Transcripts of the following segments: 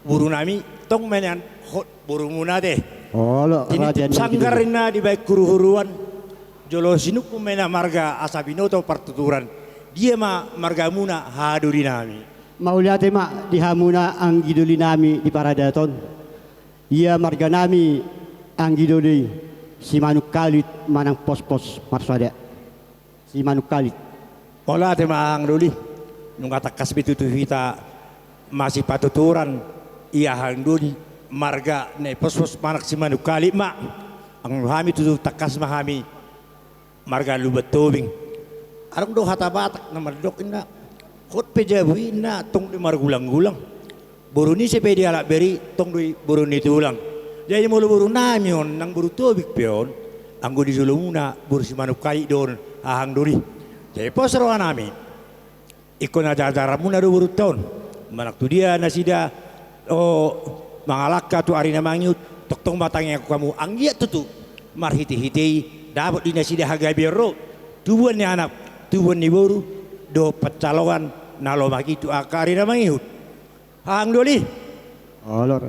buru nami tong menen hot buru muna deh. Oh lo Tinitip sanggarin na di baik kuru-huruan. Jolo sinuk mena marga asabinoto pertuturan. Dia marga muna haduri nami. Mauliate mak di hamuna ang giduli nami di paradaton. Ia marga nami ang giduli si manuk kalit manang pos-pos marsada. Si manuk kalit. Ola te ang duli. Nung katakas bitutu kita masih patuturan ia hang duli marga ne pos-pos manak si manuk kalit mak. Ang hami tutu takas mahami marga lubat tobing. Arang do hata batak na mardok ina. Kot pejawi na tong di margulang-gulang. Buru ni sepedi alak beri tong di buru ni tulang. Jadi mulu buru namion nang buru tobik pion. Anggo di sulumuna buru si manuk kai don ahang duri. Jadi pos rawan nami. Iko na jajara muna do buru tahun. Manak tu dia nasida mangalaka tu arina mangyut tok tong batangnya aku kamu anggia tutu marhiti-hiti dapat di nasida haga biaro. Tubuhan ni anak, tubuhan ni buru. Do pecaloan nalo begitu akari namang ihut hang doli Olor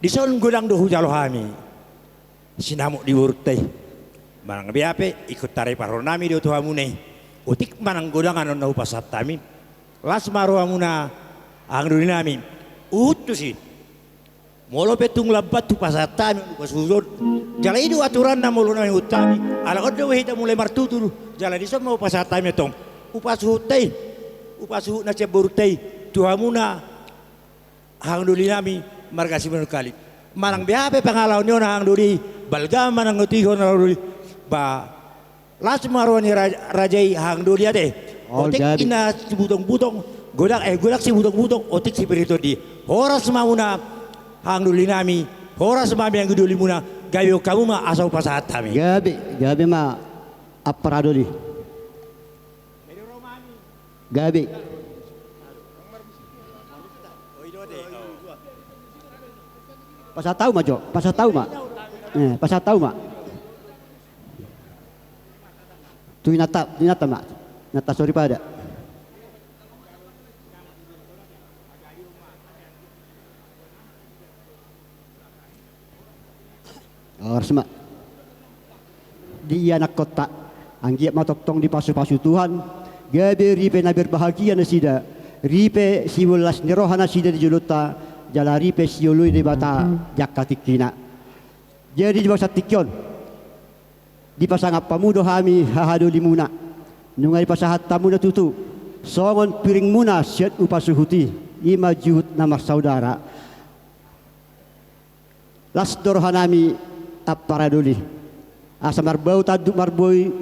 di son gulang do hujalo hami sinamuk di urutay barang biape ikut tarai paronami do tuhamune utik manang gulangan no pasat tami las maro amuna hang doli nami uhut tu si molo petung lambat tu pasat tami pasudon jala itu aturan na molo nami utami ala odo hita mulai martutur jala di son mau pasat tami tong upasuhut na ceburutay tuhamuna hang duli nami marga si manuk kalit manang biape pangalaw nyo na hang duli balga manang utiho na duli ba las maro ni rajay hang duli ade otik ina si butong-butong golak si butong-butong otik si perito di horas mauna hang duli nami horas mami yang duli muna gayo kamu ma asal pasahat kami gabi ma aparadoli Gabi. Pasal tahu mak Jo, pasal tahu mak. Pasal tahu mak. Tu nata mak. Nata sorry pada. Harus mak. Di anak kota, anggiat matok tong di pasu-pasu Tuhan. Gabi ripe na berbahagia na sida ripe siwulas ni rohana sida di juluta jala ripe siului di bata jakatikina jadi di basa tikyon di pasangap pamudo hami hahado limuna nungai pasahat tamuna tutu songon piring muna siat upasuhuti ima juhut nama saudara las dorohanami aparadoli asa marbau tadu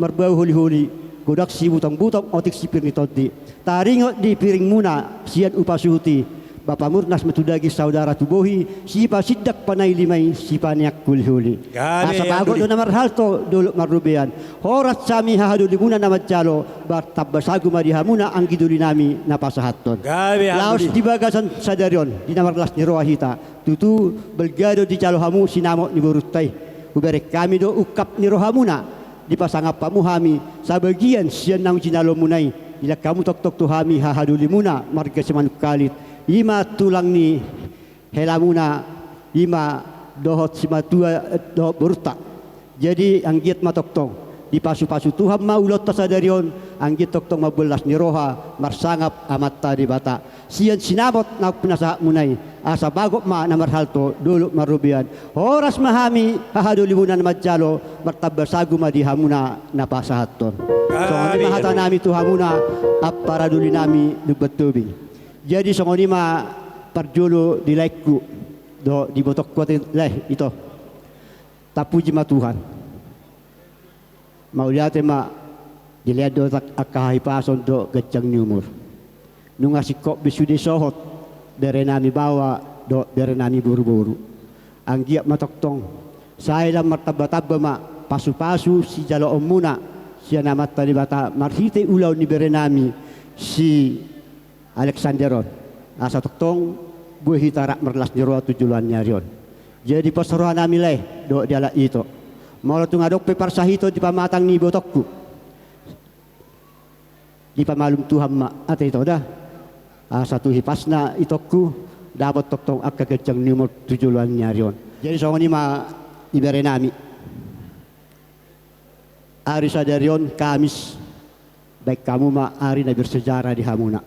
marbau huli-huli godak si butong-butong otik si piring todi taringot di piring muna sian upasuhuti Bapak Murnas metudagi saudara tubohi sipa sidak panai limai sipa niak kulhuli asa bago do namar halto dulu marubean horat sami hahadu limuna nama jalo bartab basagu madihamuna anggiduli nami napasahaton laos di bagasan sadarion di namar las ni rohahita tutu belgado di calo hamu sinamok ni burutai uberek kami do ukap ni rohamuna di pasangap pamuhami sabagian sian nang jinalo munai bila kamu tok-tok tuhami hahaduli muna marga semanuk kalit ima tulang ni helamuna ima dohot simatua dohot burta jadi anggiat matok-tok di pasu-pasu Tuhan maulot tasadarion anggit tok-tok mabelas ni roha marsangap amat tadi bata sian sinabot na pinasa munai asa bagok ma namar halto dulu marubian horas mahami hahaduli muna namajalo martabasagu madihamuna napasahaton songoni mahata nami tuhamuna aparaduli nami nubetubing jadi songoni ma parjulu di laikku do di botok kuatin leh itu tapuji ma Tuhan mau lihat ma dilihat do akahi pason do gecang ni umur nungasih kok bisudi sohot dari nami bawa do dari nami buru-buru anggiat matoktong saya lam martaba-taba ma pasu-pasu si jalo omuna si namat tadi bata marhite ulau ni berenami si Alexanderon asa toktong buah hitarak merlas nyero tujuan nyarion jadi pasaruhan nami leh do diala itu mau tungadok pepar sahito di pamatang ni botokku di pamalum Tuhan ma ate itu dah satu hipasna itokku dapat toktong akakecang nimot tujuan nyarion. Jadi soalnya ini mah ibare nami. Ari sadarion Kamis, baik kamu mah ari na bersejarah di Hamuna.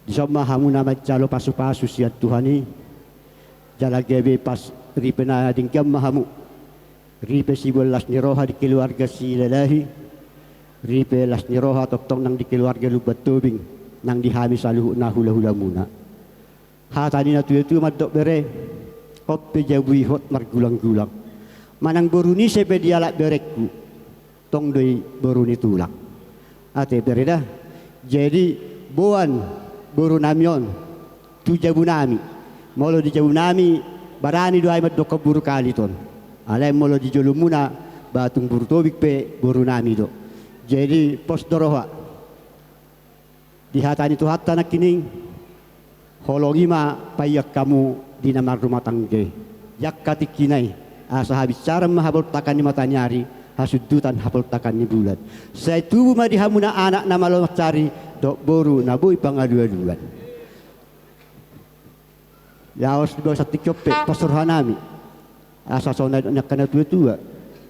Di sama Hamuna mah jalo pasu-pasu siat Tuhani, jala gebe pas ripe na dingkam mahamu, ripe si belas niroha di keluarga si lelahi, ripe las niroha toktong nang di keluarga lubat tubing, nang di Hamis aluhu na hula-hula muna. Hatani na tuyo madok bere, kopi jabui hot margulang-gulang. Manang boruni sepe dialak berekku tong doi boruni tulak ate bereda jadi boan boru namion tu jabu nami molo di jabu nami barani doai mat dokka buru kali ton alai molo di jolumuna batung buru tobik pe boru nami do jadi pos doroha di hatani tu hatta nakining holongi ma payak kamu di namar rumah tangga yak katikinai asa habis cara mahabol takan ni mata nyari hasudutan habol takan ni bulan saya tubuh mah di Hamuna anak nama lo cari dok boru nabui pangaduan yaos dua satu cope pastor hanami asa sona nak kana tua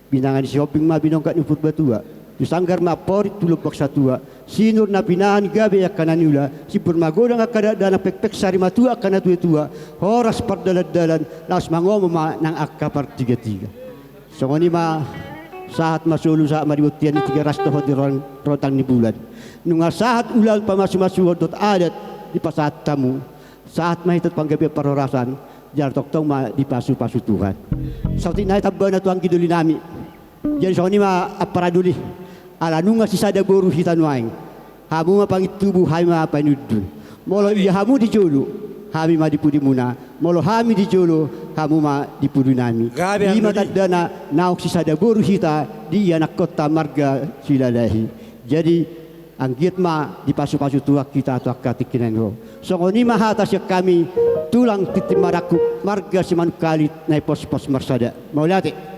binangan di shopping mah binongkat nyuput batua di sanggar mah pori tuluk baksa tua sinur na pinahan gabe yakana niula si permagoda ngakada dana pek-pek sari matua kana tua horas pardalan-dalan las mangomo ma nang akka par 33 songoni mah saat masulu sa maributian 300 hodiron rotang ni bulan nunga saat ulang pamasu-masu dot adat di pasat tamu saat mahitot panggabi parorasan jar toktong ma dipasu-pasu Tuhan sauti na tabana tuang kiduli nami jadi songoni mah aparaduli ala nunga si sada boru hitanuaing hamu ma pangit tubuh hai ma panudun molo iya hamu dijolo hami ma dipudi muna molo hami dijolo hamu ma dipudi nami lima tadana nauk si sada boru hita di anak kota marga silalahi jadi anggit ma dipasu-pasu tuak kita tuak katikinan ro songoni ma hatas ya kami tulang titim maraku marga siman kali nai pos-pos marsada maulati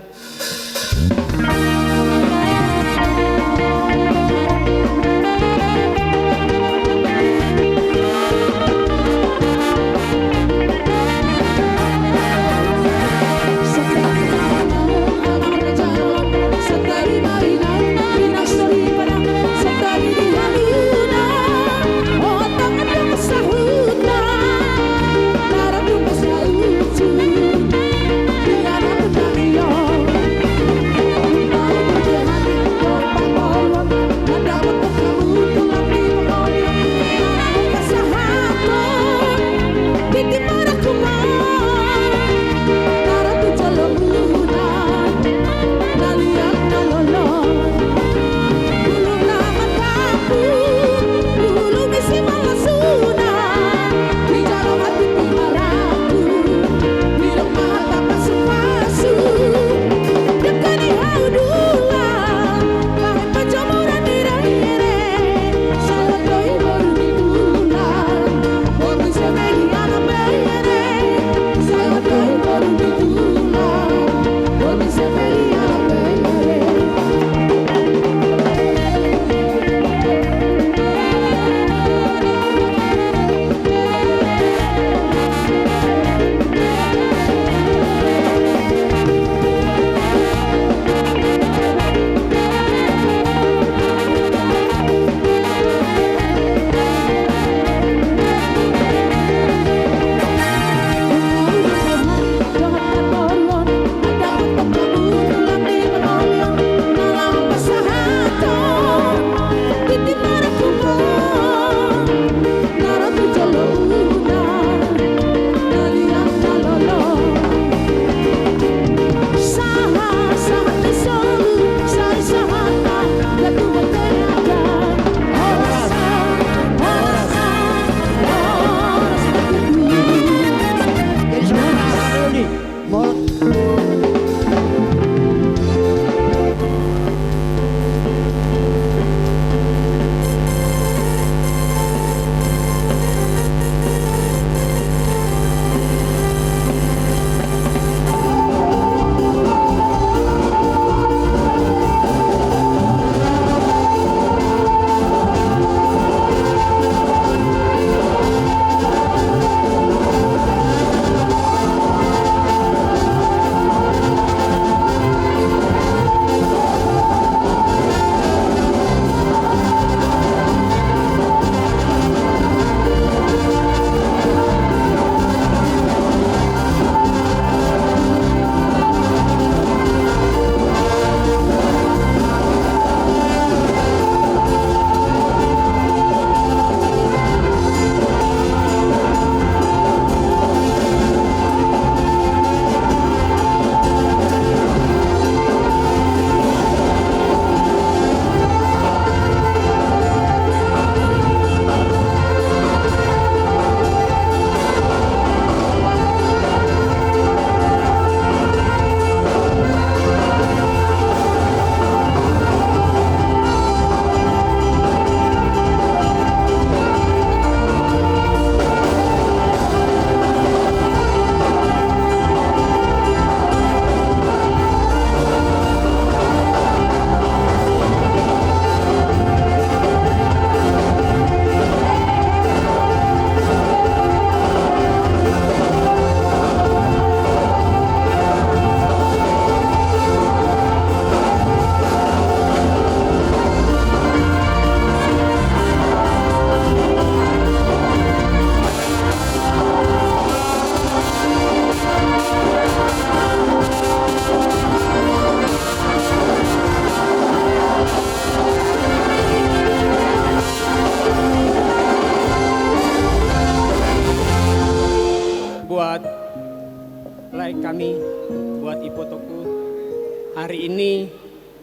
hari ini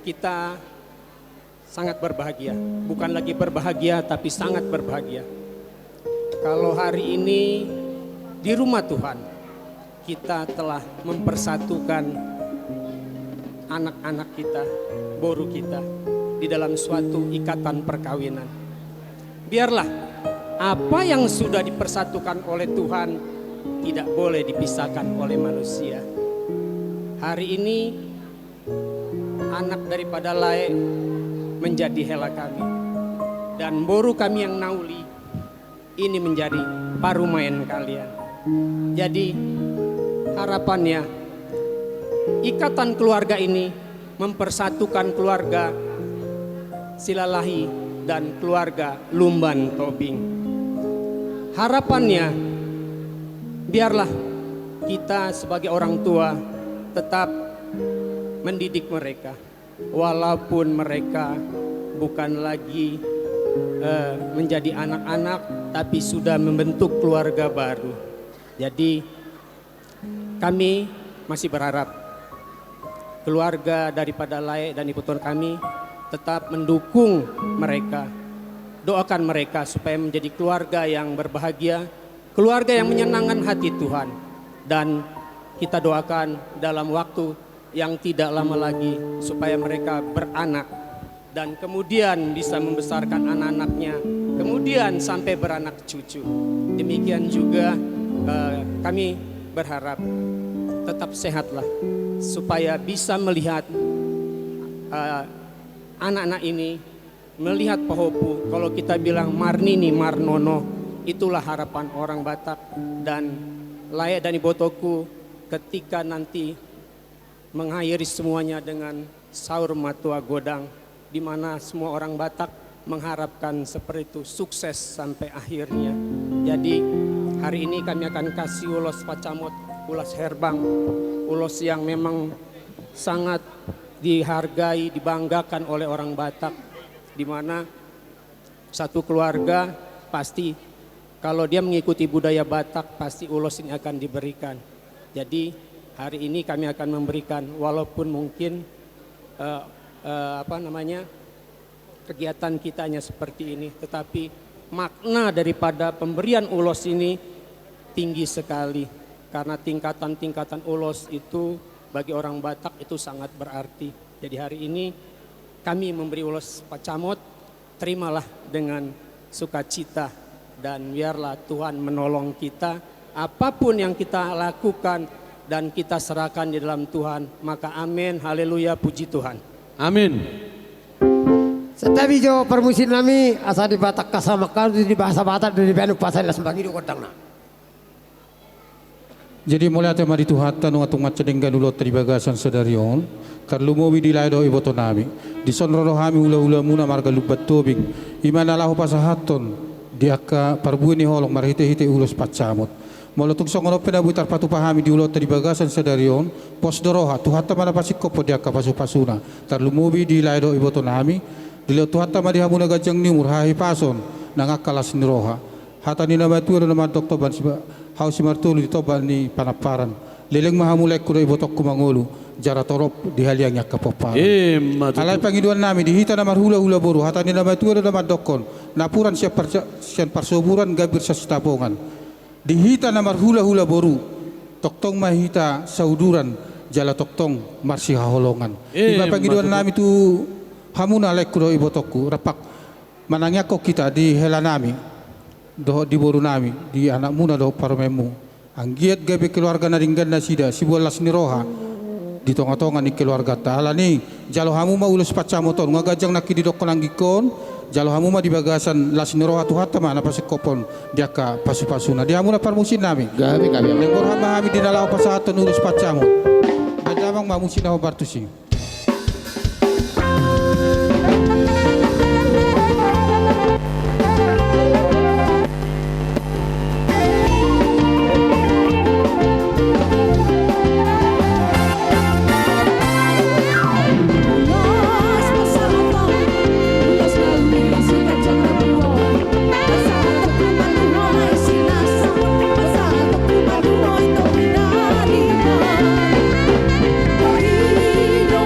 kita sangat berbahagia. Bukan lagi berbahagia, tapi sangat berbahagia. Kalau hari ini di rumah Tuhan, kita telah mempersatukan anak-anak kita, boru kita, di dalam suatu ikatan perkawinan. Biarlah apa yang sudah dipersatukan oleh Tuhan tidak boleh dipisahkan oleh manusia. Hari ini anak daripada Lae menjadi hela kami, dan boru kami yang nauli ini menjadi parumayan kalian. Jadi harapannya ikatan keluarga ini mempersatukan keluarga Silalahi dan keluarga Lumban Tobing. Harapannya biarlah kita sebagai orang tua tetap mendidik mereka, walaupun mereka bukan lagi menjadi anak-anak, tapi sudah membentuk keluarga baru. Jadi kami masih berharap keluarga daripada Lae dan Ibu Tuan kami tetap mendukung mereka. Doakan mereka supaya menjadi keluarga yang berbahagia, keluarga yang menyenangkan hati Tuhan. Dan kita doakan dalam waktu yang tidak lama lagi supaya mereka beranak dan kemudian bisa membesarkan anak-anaknya, kemudian sampai beranak cucu. Demikian juga kami berharap tetap sehatlah supaya bisa melihat anak-anak ini, melihat Pahopu. Kalau kita bilang Marnini Marnono, itulah harapan orang Batak. Dan Lae dan Ibotoku ketika nanti mengakhiri semuanya dengan sahur matua godang, di mana semua orang Batak mengharapkan seperti itu, sukses sampai akhirnya. Jadi hari ini kami akan kasih ulos pacamot, ulos herbang, ulos yang memang sangat dihargai, dibanggakan oleh orang Batak, di mana satu keluarga pasti kalau dia mengikuti budaya Batak pasti ulos ini akan diberikan. Jadi hari ini kami akan memberikan, walaupun mungkin kegiatan kita hanya seperti ini, tetapi makna daripada pemberian ulos ini tinggi sekali, karena tingkatan-tingkatan ulos itu bagi orang Batak itu sangat berarti. Jadi hari ini kami memberi ulos pacamot, terimalah dengan sukacita dan biarlah Tuhan menolong kita. Apapun yang kita lakukan dan kita serahkan di dalam Tuhan, maka amin, haleluya, puji Tuhan. Amin. Setabi jo permusin nami asa di Batak kasamakan di bahasa Batak di Benuk pasal sembagi di kodangna. Jadi mulai tema di Tuhatan ngatung macadengga dulu teribagasan sedarion karlumowi di laido iboto nami di sonro hami ula muna marga lubat tobing imana lahu pasahaton diaka parbuini holong marhite-hite ulos pacamot molotung songono penabutar patu pahami di ulo teribagasan sedarion pos doroha Tuhata mana pasikopo diaka pasu-pasuna tarlumowi di laido iboto nami di lo Tuhata madi hamuna gajang nimur hahi pason nangakalas niroha hatani nama tuwa nama doktoban siba hau si martulu di toba ni panaparan leleng mahamulek kuda ibotok kumangulu jara torop di haliangnya kapopar alai pangiduan nami dihita nama hula boru hatani nama tua nama dokon napuran siap parsoburan gabir sasitapongan dihita nama hula boru toktong mahita sauduran jala toktong marsi haholongan iba pangiduan nami tu hamuna lek kuda ibotokku rapak manangnya kok kita di hela nami doh di boru nami di anak muna doh parmemu anggiat gabe keluarga naringgan nasida si bolas ni roha di tonga-tonga ni keluarga ta'ala ni jalo hamu ma ulus pacamoton ngagajang naki di dokon anggikon jalo hamu ma di bagasan las ni roha tuhata ma napasikopon diaka pasu-pasuna di hamu na parmusin nami Gabi lengkor hama hami di nalau pasahaton ulus pacamot badamang mamusin na bartusi. Yo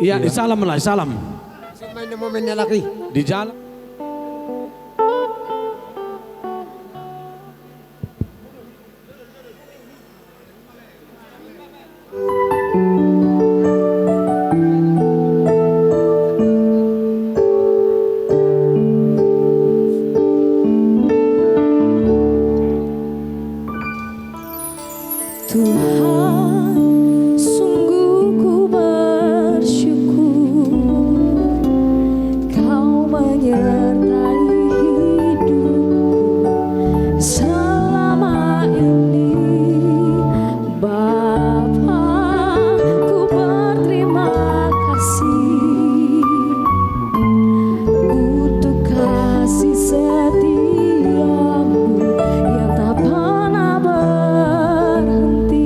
Iya, di salam lah, salam. Semain momennya lagi. Di jalan. Tuhan, sungguh ku bersyukur Kau menyertai hidupku selama ini. Bapa, ku berterima kasih untuk kasih setiamu yang tak pernah berhenti.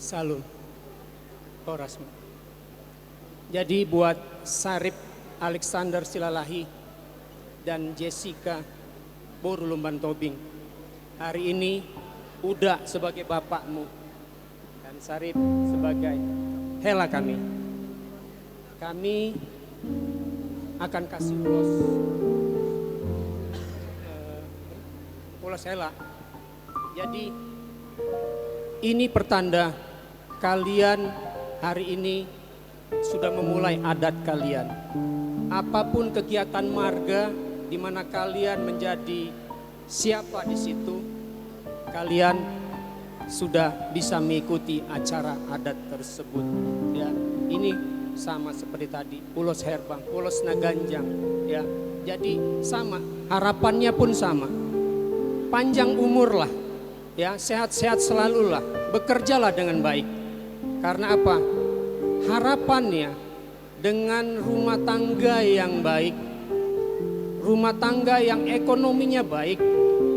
Salun. Horas. Jadi buat Sarip Alexander Silalahi dan Jessica Boru Lumban Tobing, hari ini Uda sebagai bapakmu dan Sarip sebagai Hela kami. Kami akan kasih ulos Hela. Jadi ini pertanda kalian hari ini sudah memulai adat kalian. Apapun kegiatan marga di mana kalian menjadi siapa di situ, kalian sudah bisa mengikuti acara adat tersebut. Ya, ini sama seperti tadi, ulos herbang, ulos naganjang. Ya, jadi sama, harapannya pun sama. Panjang umur lah, ya, sehat-sehat selalu lah, bekerjalah dengan baik. Karena apa? Harapannya dengan rumah tangga yang baik, rumah tangga yang ekonominya baik,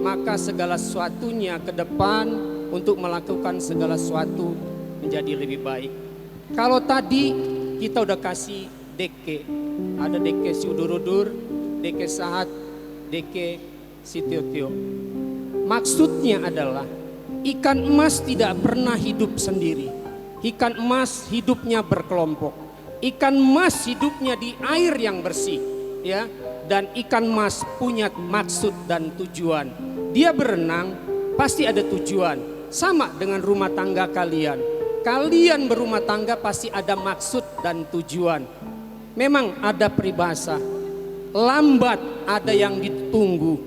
maka segala sesuatunya ke depan untuk melakukan segala sesuatu menjadi lebih baik. Kalau tadi kita udah kasih deke, ada deke siudurudur, deke sahat, deke sitiotio. Maksudnya adalah ikan emas tidak pernah hidup sendiri. Ikan emas hidupnya berkelompok. Ikan emas hidupnya di air yang bersih, ya. Dan ikan emas punya maksud dan tujuan. Dia berenang pasti ada tujuan. Sama dengan rumah tangga kalian. Kalian berumah tangga pasti ada maksud dan tujuan. Memang ada peribahasa, lambat ada yang ditunggu,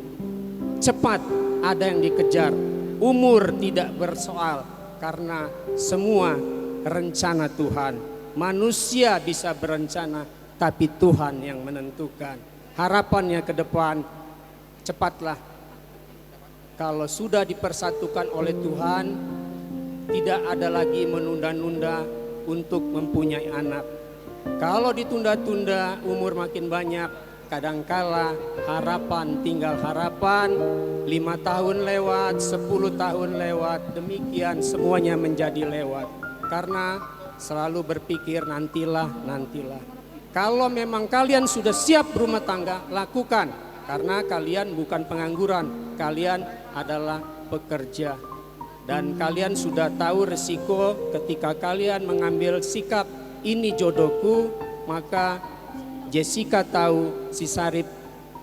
cepat ada yang dikejar. Umur tidak bersoal karena semua rencana Tuhan. Manusia bisa berencana, tapi Tuhan yang menentukan. Harapannya ke depan, cepatlah. Kalau sudah dipersatukan oleh Tuhan, tidak ada lagi menunda-nunda untuk mempunyai anak. Kalau ditunda-tunda umur makin banyak, kadangkala harapan tinggal harapan, 5 tahun lewat, 10 tahun lewat, demikian semuanya menjadi lewat. Karena selalu berpikir nantilah. Kalau memang kalian sudah siap berumah tangga, lakukan. Karena kalian bukan pengangguran, kalian adalah pekerja. Dan kalian sudah tahu resiko ketika kalian mengambil sikap ini jodohku, maka Jessica tahu si Sarip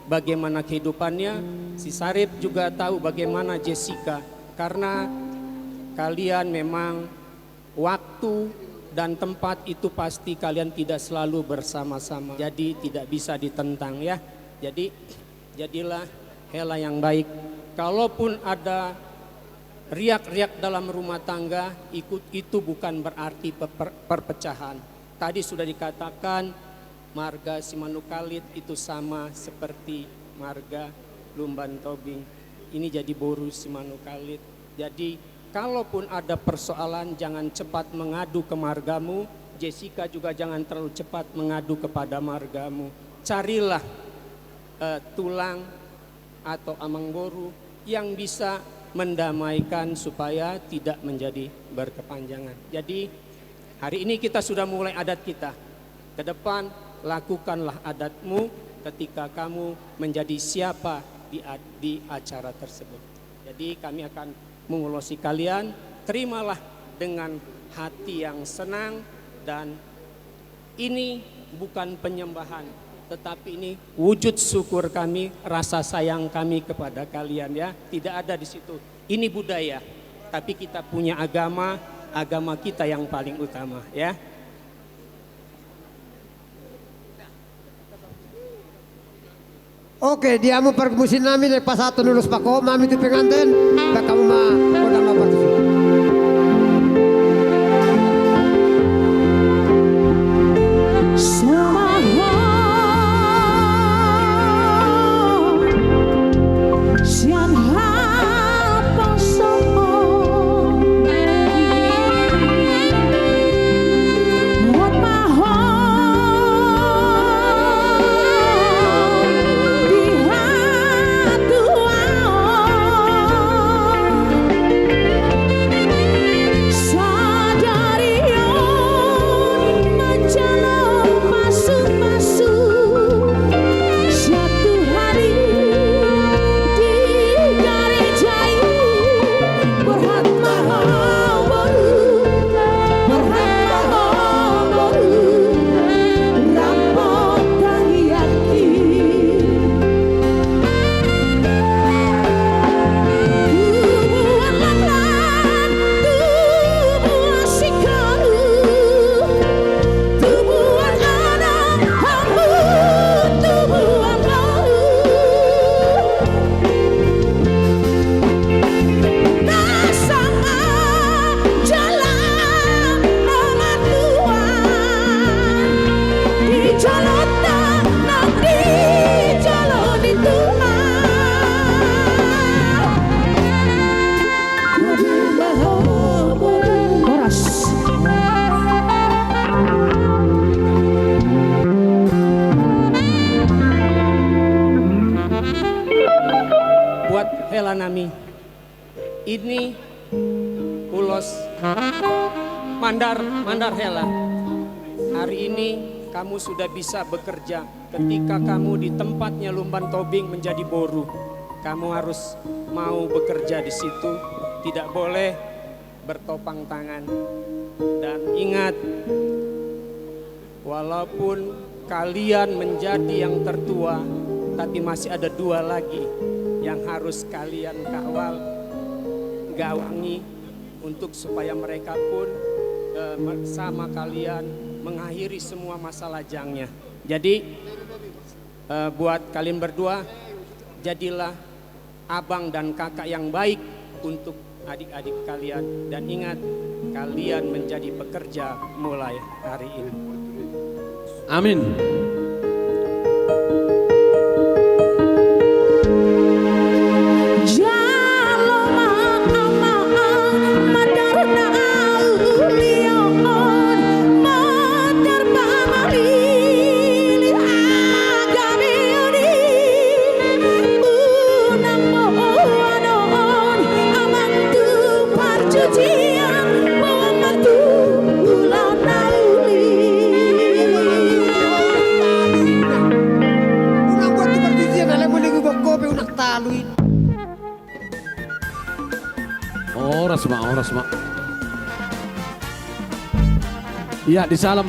bagaimana kehidupannya, si Sarip juga tahu bagaimana Jessica. Karena kalian memang waktu dan tempat itu pasti kalian tidak selalu bersama-sama. Jadi tidak bisa ditentang ya. Jadi jadilah Hela yang baik. Kalaupun ada riak-riak dalam rumah tangga, itu bukan berarti perpecahan. Tadi sudah dikatakan marga Simanukalit itu sama seperti marga Lumban Tobing. Ini jadi Boru Simanukalit. Jadi kalaupun ada persoalan jangan cepat mengadu ke margamu. Jessica juga jangan terlalu cepat mengadu kepada margamu. Carilah tulang atau amang boru yang bisa mendamaikan supaya tidak menjadi berkepanjangan. Jadi hari ini kita sudah mulai adat kita. Ke depan lakukanlah adatmu ketika kamu menjadi siapa di acara tersebut. Jadi kami akan mengulosi kalian, terimalah dengan hati yang senang, dan ini bukan penyembahan, tetapi ini wujud syukur kami, rasa sayang kami kepada kalian ya. Tidak ada di situ. Ini budaya, tapi kita punya agama kita yang paling utama ya. Oke, diamu permusin nami dari pasatu lulus pako, mami itu pengantin, kamu mah udah mau partisipasi. kami. Ini ulos Mandar Hela. Hari ini kamu sudah bisa bekerja. Ketika kamu di tempatnya Lumban Tobing menjadi boru, kamu harus mau bekerja di situ, tidak boleh bertopang tangan. Dan ingat, walaupun kalian menjadi yang tertua, tapi masih ada 2 lagi yang harus kalian kawal, gawangi, untuk supaya mereka pun bersama kalian mengakhiri semua masa lajangnya. Jadi buat kalian berdua, jadilah abang dan kakak yang baik untuk adik-adik kalian. Dan ingat, kalian menjadi pekerja mulai hari ini. Amin. Unang buat tu perjudian, alam mo lagi buat kopi unak taluin. Oras mak. Iya, disalam.